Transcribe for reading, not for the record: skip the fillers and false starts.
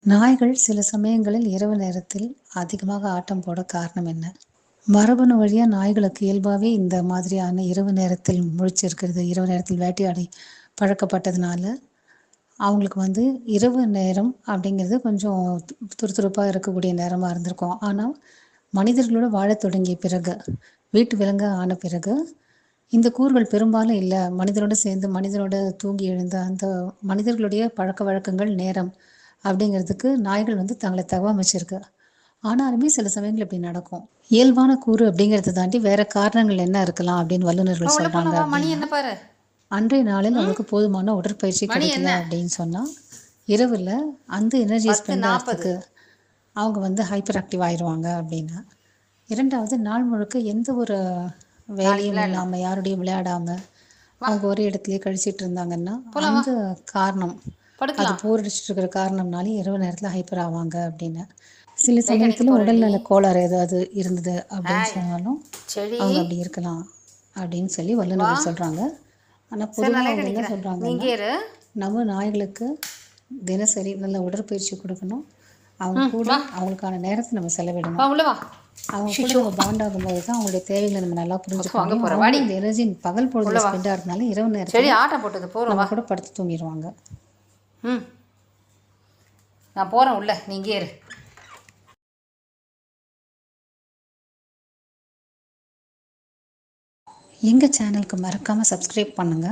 நாய்கள் சில சமயங்களில் இரவு நேரத்தில் அதிகமாக ஆட்டம் போட காரணம் என்ன? மரபணு வழியா நாய்களுக்கு இயல்பாவே இந்த மாதிரியான இரவு நேரத்தில் முழிச்சிருக்கிறது, இரவு நேரத்தில் வேட்டையாடி பழக்கப்பட்டதுனால, அவங்களுக்கு இரவு நேரம் அப்படிங்கிறது கொஞ்சம் துருதுருப்பா இருக்கக்கூடிய நேரமா இருந்திருக்கும். ஆனா, மனிதர்களோட வாழத் தொடங்கிய பிறகு, வீட்டு விலங்கா ஆன பிறகு, இந்த கூறுகள் பெரும்பாலும் இல்ல. மனிதரோட சேர்ந்து, மனிதரோட தூங்கி எழுந்த அந்த மனிதர்களுடைய பழக்கவழக்கங்கள், நேரம் அப்படிங்கிறதுக்கு நாய்கள் தங்கள தகவமைச்சிருக்கு. ஆனாலுமே சில சமயங்கள்ல இப்படி நடக்கும். இயல்பான கூறு அப்படிங்கிறத தாண்டி வேற காரணங்கள் என்ன இருக்கலாம் அப்படின்னு வா வல்லுநர்கள் உள்ள சொல்றாங்க போலாம் வா. மணி அப்படின்னா, என்ன பாரு. அன்றைய நாளில் ம் அவங்களுக்கு போதுமான உடற்பயிற்சி மணி கிடைக்கல என்ன? அப்படின்னு சொன்னா, இரவுல அந்த எனர்ஜிய ஸ்பெண்ட் 10:40. ஆகுறதுக்கு அவங்க ஹைப்பர் ஆக்டிவ் ஆயிருவாங்க அப்படின்னு. 2வது நாள் முழுக்க எந்த ஒரு நாளைக்கு வேலையும் விளையாடலாம். இல்லாம, யாரோடையும் விளையாடாம, வா அவங்க ஒரே இடத்துலயே கழிச்சிட்டு இருந்தாங்கன்னா, போலாம் வா. அந்த காரணம், அது படுக்கலாம். போர் அடிச்சிட்டு இருக்கிற காரணம்னாலே இரவு நேரத்தில ஹைப்பர் ஆவாங்க அப்படின்னு. சில லைட் அடிக்க சமயத்தில போகிறேன்டி. உடல்நல கோளாறு ஏதாவது இருந்தது அப்படின்னு ஹாய் சொன்னாலும், செடி. அவங்க அப்படி இருக்கலாம் அப்படின்னு சொல்லி வா. வல்லுநர்கள் சொல்றாங்க. ஆனா சரி பொதுவா நான் லைட் அவங்க என்ன அடிக்கிறேன், சொல்றாங்கன்னா, நீங்கள் இரு. நம்ம நாய்களுக்கு தினசரி நல்ல உடற்பயிற்சி குடுக்கணும். அவங்க ம் கூட வா. அவங்களுக்கான நேரத்த நம்ம வா செலவிடணும். உள்ள வா. அவங்க கூட ஷிஷோ நம்ம பாண்ட் ஆகும்போது தான் அவங்களுடைய தேவைகள நம்ம நல்லா புரிஞ்சுக்க வாங்க முடியும். போகிறேன் வாடி. அவங்களும் இந்த எனர்ஜி பகல் உள்ள பொழுதுல வா. ஸ்பெண்ட் ஆகுறதுனால இரவு செடி நேரத்தில ஆட்டம் போட்டது போகிறோம் நம்ம வா. கூட படுத்து தூங்கிருவாங்க. ம் நான் போகிறேன் உள்ள, நீங்கள் இரு. எங்க சேனலுக்கு மறக்காம சப்ஸ்கிரைப் பண்ணுங்க.